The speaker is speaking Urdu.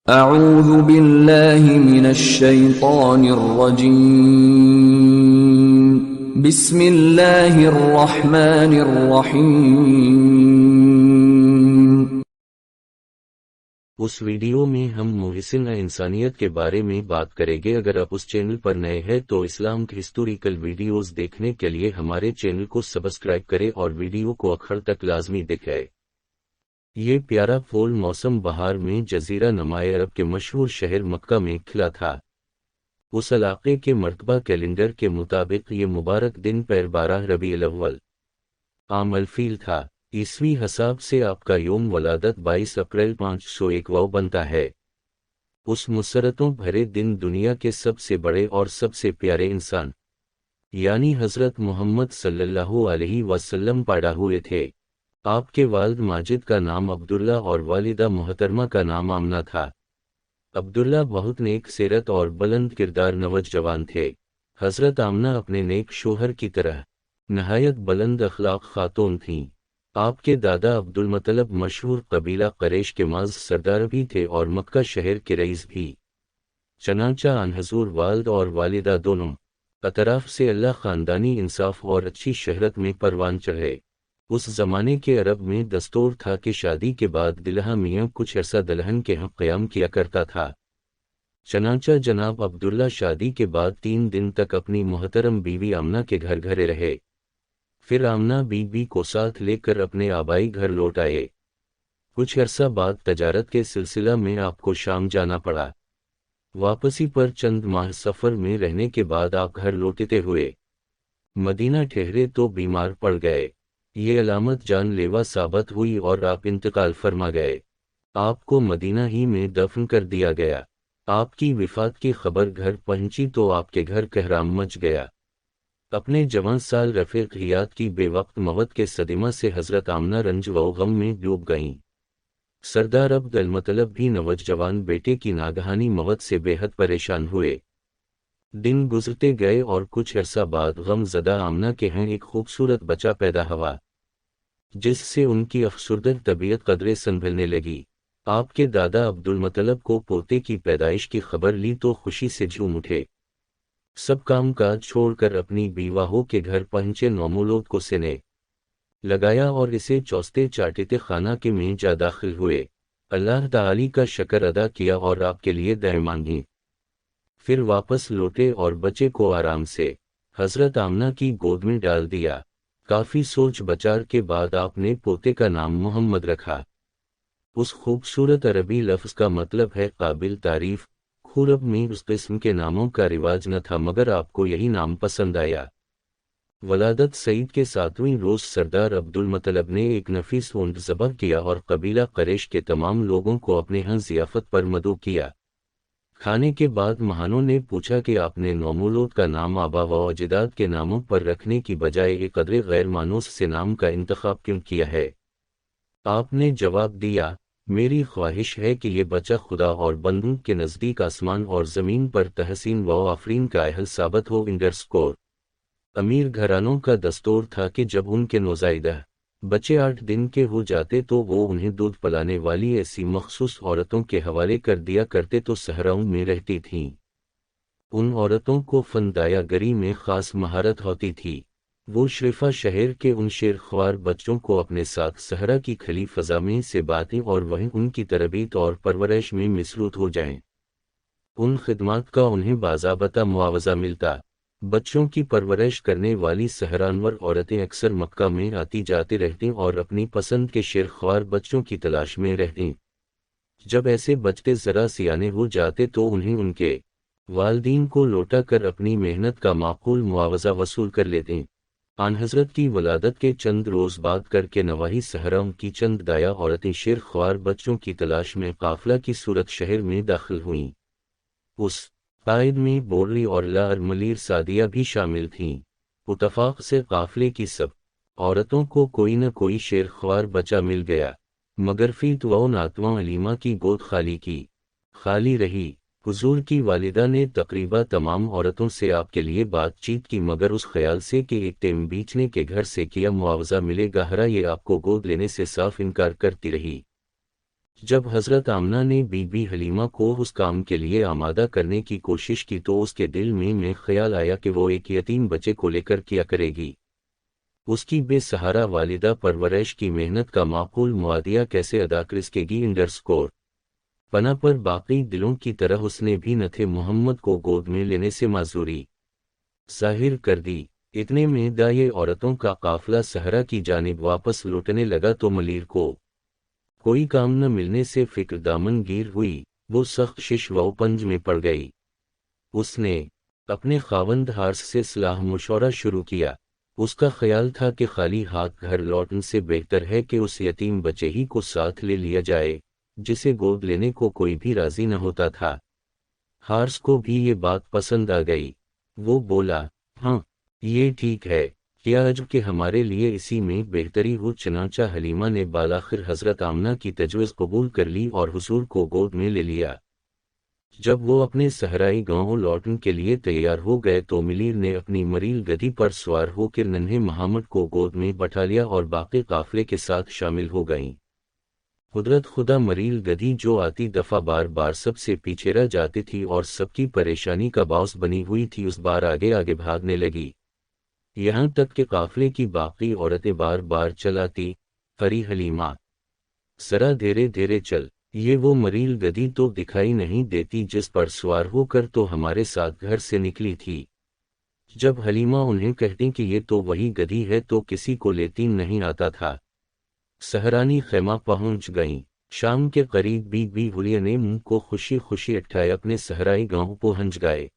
اعوذ باللہ من الشیطان الرجیم بسم اللہ الرحمن الرحیم۔ اس ویڈیو میں ہم محسن انسانیت کے بارے میں بات کریں گے۔ اگر آپ اس چینل پر نئے ہیں تو اسلام کے ہسٹوریکل ویڈیوز دیکھنے کے لیے ہمارے چینل کو سبسکرائب کریں اور ویڈیو کو آخر تک لازمی دکھائیں۔ یہ پیارا پھول موسم بہار میں جزیرہ نمائے عرب کے مشہور شہر مکہ میں کھلا تھا۔ اس علاقے کے مرتبہ کیلنڈر کے مطابق یہ مبارک دن پیر 12 ربیع الاول عام الفیل تھا۔ عیسوی حساب سے آپ کا یوم ولادت 22 اپریل 501 بنتا ہے۔ اس مسرتوں بھرے دن دنیا کے سب سے بڑے اور سب سے پیارے انسان یعنی حضرت محمد صلی اللہ علیہ وسلم پیدا ہوئے تھے۔ آپ کے والد ماجد کا نام عبداللہ اور والدہ محترمہ کا نام آمنہ تھا۔ عبداللہ بہت نیک سیرت اور بلند کردار نوجوان تھے۔ حضرت آمنہ اپنے نیک شوہر کی طرح نہایت بلند اخلاق خاتون تھیں۔ آپ کے دادا عبدالمطلب مشہور قبیلہ قریش کے معز سردار بھی تھے اور مکہ شہر کے رئیس بھی۔ چنانچہ آن حضور والد اور والدہ دونوں اطراف سے اللہ خاندانی انصاف اور اچھی شہرت میں پروان چڑھے۔ اس زمانے کے عرب میں دستور تھا کہ شادی کے بعد دلہا میاں کچھ عرصہ دلہن کے ہاں قیام کیا کرتا تھا۔ چنانچہ جناب عبداللہ شادی کے بعد 3 دن تک اپنی محترم بیوی آمنہ کے گھر رہے۔ پھر آمنہ بیوی کو ساتھ لے کر اپنے آبائی گھر لوٹ آئے۔ کچھ عرصہ بعد تجارت کے سلسلہ میں آپ کو شام جانا پڑا۔ واپسی پر چند ماہ سفر میں رہنے کے بعد آپ گھر لوٹتے ہوئے مدینہ ٹھہرے تو بیمار پڑ گئے۔ یہ علامت جان لیوا ثابت ہوئی اور آپ انتقال فرما گئے۔ آپ کو مدینہ ہی میں دفن کر دیا گیا۔ آپ کی وفات کی خبر گھر پہنچی تو آپ کے گھر کہرام مچ گیا۔ اپنے جوان سال رفیق حیات کی بے وقت موت کے صدمہ سے حضرت آمنہ رنج و غم میں ڈوب گئیں۔ سردار عبد المطلب بھی نوجوان بیٹے کی ناگہانی موت سے بے حد پریشان ہوئے۔ دن گزرتے گئے اور کچھ عرصہ بعد غم زدہ آمنہ کے ہاں ایک خوبصورت بچہ پیدا ہوا، جس سے ان کی افسردہ طبیعت قدرے سنبھلنے لگی۔ آپ کے دادا عبد المطلب کو پوتے کی پیدائش کی خبر لی تو خوشی سے جھوم اٹھے۔ سب کام کاج چھوڑ کر اپنی بیواہوں کے گھر پہنچے نومولود کو سینے لگایا اور اسے چوستے چاٹتے خانہ کے میں جا داخل ہوئے۔ اللہ تعالی کا شکر ادا کیا اور آپ کے لیے دعائیں مانگیں۔ پھر واپس لوٹے اور بچے کو آرام سے حضرت آمنہ کی گود میں ڈال دیا۔ کافی سوچ بچار کے بعد آپ نے پوتے کا نام محمد رکھا۔ اس خوبصورت عربی لفظ کا مطلب ہے قابل تعریف۔ عرب میں اس قسم کے ناموں کا رواج نہ تھا مگر آپ کو یہی نام پسند آیا۔ ولادت سعید کے 7ویں روز سردار عبد المطلب نے ایک نفیس اونٹ ذبح کیا اور قبیلہ قریش کے تمام لوگوں کو اپنے ہاں ضیافت پر مدعو کیا۔ کھانے کے بعد مہانوں نے پوچھا کہ آپ نے نومولود کا نام آبا و اجداد کے ناموں پر رکھنے کی بجائے ایک قدرے غیر مانوس سے نام کا انتخاب کیوں کیا ہے؟ آپ نے جواب دیا، میری خواہش ہے کہ یہ بچہ خدا اور بندوں کے نزدیک آسمان اور زمین پر تحسین و آفرین کا اہل ثابت ہو۔ امیر گھرانوں کا دستور تھا کہ جب ان کے نوزائیدہ بچے 8 دن کے ہو جاتے تو وہ انہیں دودھ پلانے والی ایسی مخصوص عورتوں کے حوالے کر دیا کرتے تو صحراؤں میں رہتی تھیں۔ ان عورتوں کو فندایا گری میں خاص مہارت ہوتی تھی۔ وہ شریفہ شہر کے ان شیر خوار بچوں کو اپنے ساتھ صحرا کی کھلی فضا میں سے باتیں اور وہیں ان کی تربیت اور پرورش میں مصروف ہو جائیں۔ ان خدمات کا انہیں باضابطہ معاوضہ ملتا۔ بچوں کی پرورش کرنے والی صحرانور عورتیں اکثر مکہ میں آتی جاتی رہتیں اور اپنی پسند کے شیر خوار بچوں کی تلاش میں رہتیں۔ جب ایسے بچے ذرا سیانے ہو جاتے تو انہیں ان کے والدین کو لوٹا کر اپنی محنت کا معقول معاوضہ وصول کر لیتے۔ آن حضرت کی ولادت کے چند روز بعد کر کے نواحی صحراؤں کی چند دایا عورتیں شیر خوار بچوں کی تلاش میں قافلہ کی صورت شہر میں داخل ہوئیں۔ اس قائد میں بورری اور لا ارملیر سعدیہ بھی شامل تھیں۔ اتفاق سے قافلے کی سب عورتوں کو کوئی نہ کوئی شیر خوار بچہ مل گیا، مگر فیت و ناتواں علیمہ کی گود خالی رہی۔ حضور کی والدہ نے تقریبا تمام عورتوں سے آپ کے لیے بات چیت کی مگر اس خیال سے کہ ایک ٹیم بیچنے کے گھر سے کیا معاوضہ ملے گا ہرا یہ آپ کو گود لینے سے صاف انکار کرتی رہی۔ جب حضرت آمنہ نے بی بی حلیمہ کو اس کام کے لیے آمادہ کرنے کی کوشش کی تو اس کے دل میں خیال آیا کہ وہ ایک یتیم بچے کو لے کر کیا کرے گی۔ اس کی بے سہارا والدہ پرورش کی محنت کا معقول معادیہ کیسے ادا کر سکے گی؟ انڈرسکور پناہ پر باقی دلوں کی طرح اس نے بھی نہ تھے محمد کو گود میں لینے سے معذوری ظاہر کر دی۔ اتنے میں دائیں عورتوں کا قافلہ صحرا کی جانب واپس لوٹنے لگا تو ملیر کو کوئی کام نہ ملنے سے فکر دامن گیر ہوئی، وہ سخت شش و پنج میں پڑ گئی۔ اس نے اپنے خاوند ہارس سے صلاح مشورہ شروع کیا۔ اس کا خیال تھا کہ خالی ہاتھ گھر لوٹنے سے بہتر ہے کہ اس یتیم بچے ہی کو ساتھ لے لیا جائے جسے گود لینے کو کوئی بھی راضی نہ ہوتا تھا۔ ہارس کو بھی یہ بات پسند آ گئی۔ وہ بولا، ہاں یہ ٹھیک ہے، کیا عجب کہ ہمارے لیے اسی میں بہتری ہو۔ چنانچہ حلیمہ نے بالآخر حضرت آمنہ کی تجویز قبول کر لی اور حضور کو گود میں لے لیا۔ جب وہ اپنے صحرائی گاؤں لوٹنے کے لیے تیار ہو گئے تو ملیر نے اپنی مریل گدھی پر سوار ہو کر ننھے محمد کو گود میں بٹھا لیا اور باقی قافلے کے ساتھ شامل ہو گئیں۔ قدرت خدا مریل گدھی جو آتی دفعہ بار بار سب سے پیچھے رہ جاتی تھی اور سب کی پریشانی کا باعث بنی ہوئی تھی، اس بار آگے آگے بھاگنے لگی، یہاں تک کہ قافلے کی باقی عورتیں بار بار چلاتی، ارے حلیمہ ذرا دھیرے دھیرے چل، یہ وہ مریل گدھی تو دکھائی نہیں دیتی جس پر سوار ہو کر تو ہمارے ساتھ گھر سے نکلی تھی۔ جب حلیمہ انہیں کہتی کہ یہ تو وہی گدھی ہے تو کسی کو لیتی نہیں آتا تھا۔ سہرانی خیمہ پہنچ گئیں۔ شام کے قریب بی بی حلیمہ نے منہ کو خوشی خوشی اٹھائے اپنے صحرائی گاؤں پہنچ گئے۔